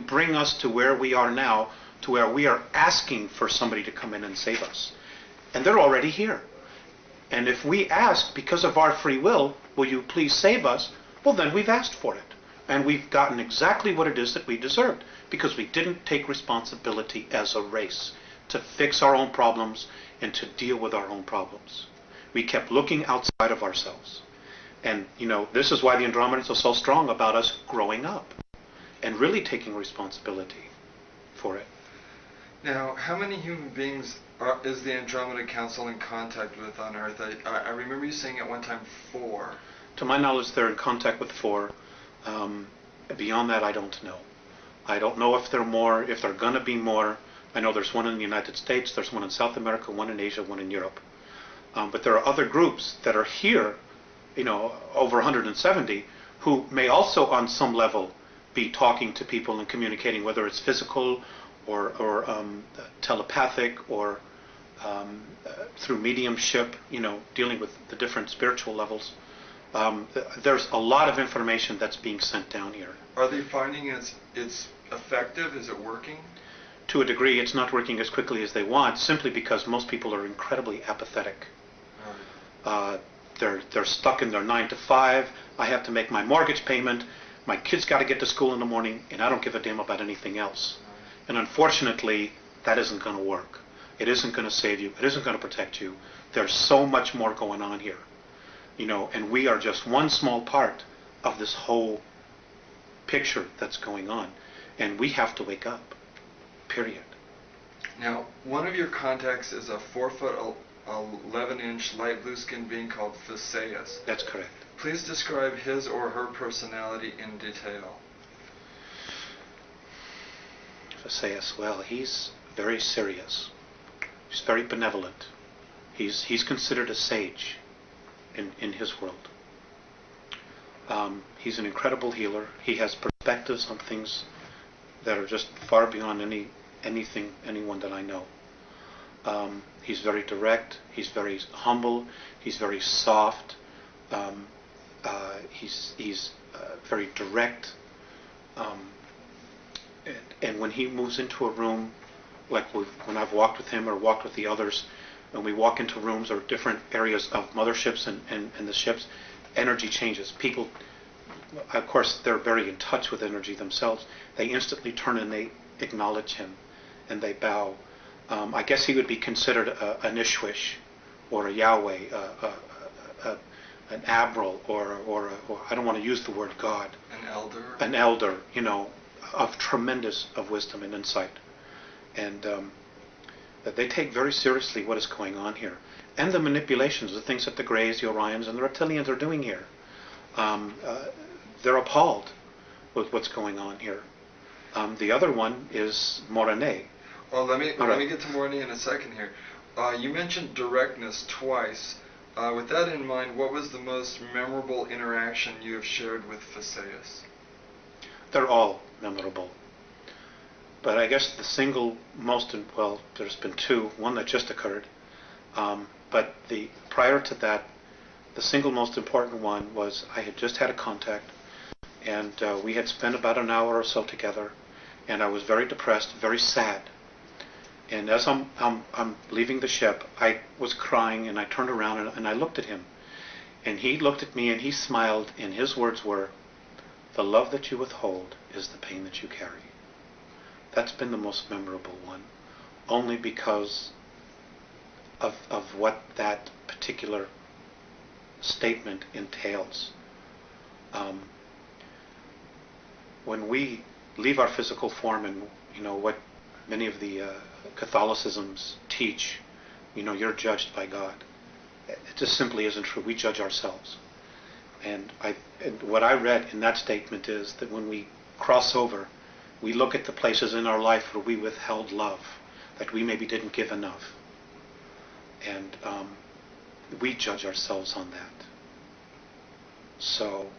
bring us to where we are now, to where we are asking for somebody to come in and save us. And they're already here. And if we ask, because of our free will, will you please save us? Well, then we've asked for it. And we've gotten exactly what it is that we deserved, because we didn't take responsibility as a race to fix our own problems and to deal with our own problems. We kept looking outside of ourselves. And, you know, this is why the Andromedans are so strong about us growing up and really taking responsibility for it. Now, how many human beings is the Andromeda Council in contact with on Earth? I remember you saying at one time 4. To my knowledge, they're in contact with 4. Beyond that, I don't know. I don't know if there are more, if there are going to be more. I know there's one in the United States, there's one in South America, one in Asia, one in Europe. But there are other groups that are here, you know, over 170, who may also on some level be talking to people and communicating, whether it's physical or telepathic or through mediumship, you know, dealing with the different spiritual levels. There's a lot of information that's being sent down here. Are they finding it's effective? Is it working? To a degree, it's not working as quickly as they want, simply because most people are incredibly apathetic. They're stuck in their 9 to 5. I have to make my mortgage payment. My kids got to get to school in the morning, and I don't give a damn about anything else. And unfortunately, that isn't going to work. It isn't going to save you. It isn't going to protect you. There's so much more going on here, you know, and we are just one small part of this whole picture that's going on, and we have to wake up. Period. Now, one of your contacts is a 4'11" light blue skinned being called Theseus. That's correct. Please describe his or her personality in detail. Theseus, well, he's very serious. He's very benevolent. He's considered a sage in his world. He's an incredible healer. He has perspectives on things that are just far beyond anyone that I know. He's very direct. He's very humble. He's very soft. He's very direct. And when he moves into a room, like when I've walked with him or walked with the others, when we walk into rooms or different areas of motherships and the ships, energy changes. People, of course, they're very in touch with energy themselves. They instantly turn and they acknowledge him and they bow. I guess he would be considered an Ishwish or a Yahweh, an Abral, or I don't want to use the word God. An elder. An elder, you know, of tremendous of wisdom and insight. And they take very seriously what is going on here. And the manipulations, the things that the Greys, the Orions, and the Reptilians are doing here. They're appalled with what's going on here. The other one is Morane. Well, let me get to Morane in a second here. You mentioned directness twice. With that in mind, what was the most memorable interaction you have shared with Theseus? They're all memorable. But I guess the single most, well, there's been 2, one that just occurred. But prior to that, the single most important one was I had just had a contact, and we had spent about an hour or so together, and I was very depressed, very sad. And as I'm leaving the ship, I was crying, and I turned around and I looked at him. And he looked at me and he smiled, and his words were, "The love that you withhold is the pain that you carry." That's been the most memorable one, only because of what that particular statement entails. When we leave our physical form, and you know what many of the Catholicisms teach, you know, you're judged by God. It just simply isn't true. We judge ourselves. And what I read in that statement is that when we cross over, we look at the places in our life where we withheld love, that we maybe didn't give enough. And we judge ourselves on that. So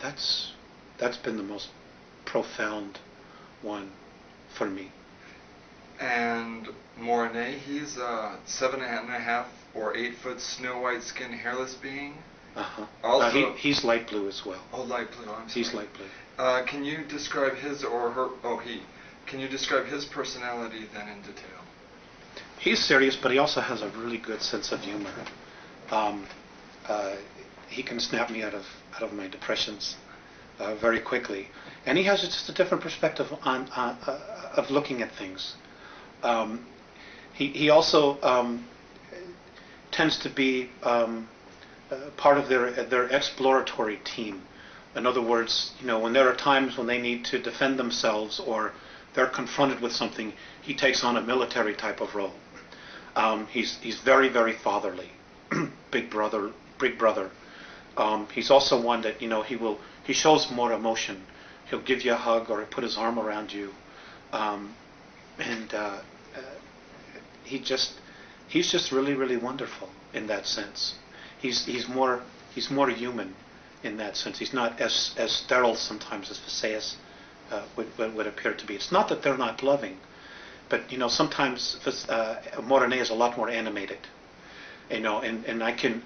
that's been the most profound one for me. And Morane, he's a 7.5 or 8 foot snow white skinned hairless being. Uh-huh. Also, he's light blue as well. Oh, light blue. I'm sorry. He's light blue. Can you describe his or her? Oh, he. Can you describe his personality then in detail? He's serious, but he also has a really good sense of humor. Um, he can snap me out of my depressions very quickly, and he has just a different perspective on of looking at things. Um, he also tends to be part of their exploratory team. In other words, when there are times when they need to defend themselves or they're confronted with something, he takes on a military type of role. He's very, very fatherly, big brother, big brother. He's also one that he shows more emotion. He'll give you a hug or he'll put his arm around you, and he's just really, really wonderful in that sense. He's more human in that sense. He's not as sterile sometimes as Visayas would appear to be. It's not that they're not loving, but sometimes Morene is a lot more animated, and I can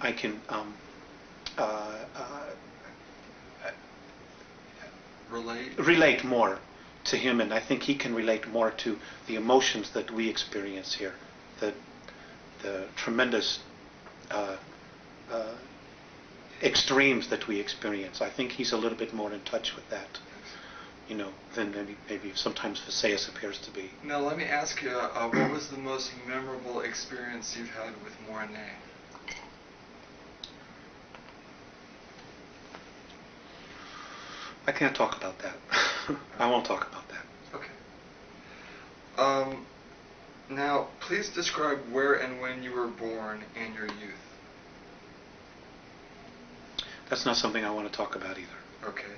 relate more to him, and I think he can relate more to the emotions that we experience here, the tremendous extremes that we experience. I think he's a little bit more in touch with that, than maybe sometimes Visayas appears to be. Now let me ask you, what was the most memorable experience you've had with Morene? I can't talk about that. I won't talk about that. Okay. Now, please describe where and when you were born and your youth. That's not something I want to talk about either. Okay.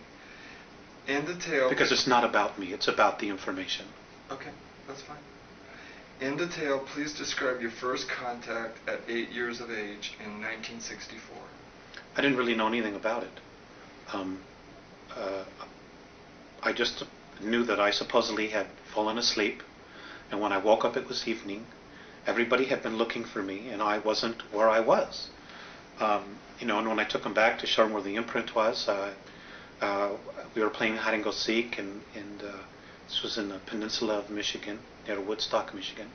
In detail... Because it's not about me, it's about the information. Okay, that's fine. In detail, please describe your first contact at 8 years of age in 1964. I didn't really know anything about it. I just knew that I supposedly had fallen asleep, and when I woke up it was evening. Everybody had been looking for me, and I wasn't where I was. And when I took them back to show them where the imprint was, we were playing hide and go seek, and this was in the peninsula of Michigan, near Woodstock, Michigan.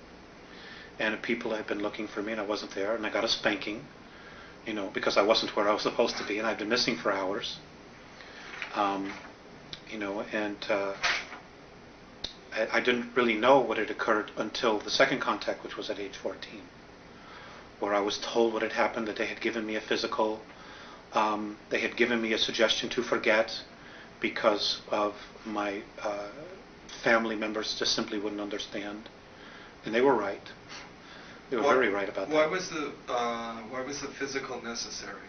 And people had been looking for me, and I wasn't there, and I got a spanking, because I wasn't where I was supposed to be, and I'd been missing for hours. I didn't really know what had occurred until the second contact, which was at age 14, where I was told what had happened, that they had given me a physical, they had given me a suggestion to forget because of my family members just simply wouldn't understand. And they were right. They were very right about that. Why was the physical necessary?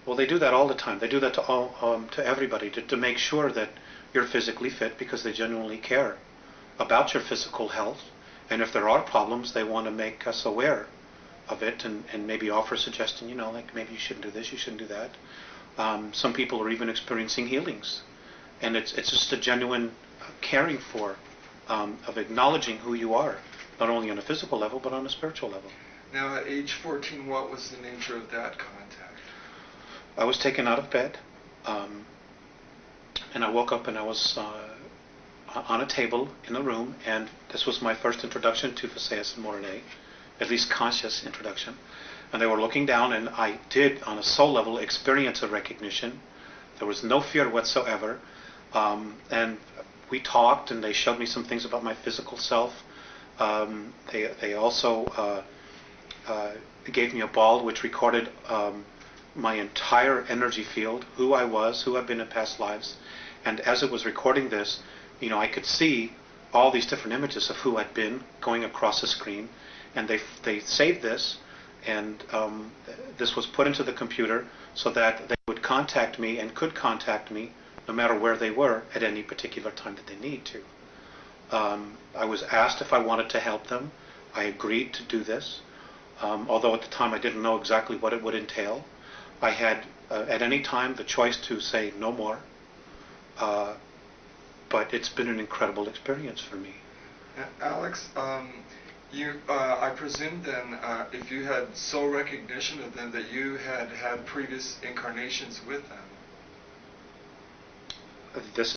Well, they do that all the time. They do that to everybody, to make sure that you're physically fit, because they genuinely care about your physical health. And if there are problems, they want to make us aware of it and maybe offer a suggestion, like maybe you shouldn't do this, you shouldn't do that. Some people are even experiencing healings. And it's just a genuine caring for, of acknowledging who you are, not only on a physical level, but on a spiritual level. Now, at age 14, what was the nature of that contact? I was taken out of bed, and I woke up and I was on a table in a room, and this was my first introduction to Visayas and Morene, at least conscious introduction. And they were looking down, and I did, on a soul level, experience a recognition. There was no fear whatsoever, and we talked, and they showed me some things about my physical self. They also gave me a ball which recorded my entire energy field, who I was, who I've been in past lives. And as it was recording this, I could see all these different images of who I'd been going across the screen. And they saved this, and this was put into the computer so that they would contact me and could contact me no matter where they were at any particular time that they need to. I was asked if I wanted to help them. I agreed to do this, although at the time I didn't know exactly what it would entail. I had at any time the choice to say no more, but it's been an incredible experience for me. Alex, I presume then, if you had soul recognition of them, that you had had previous incarnations with them. this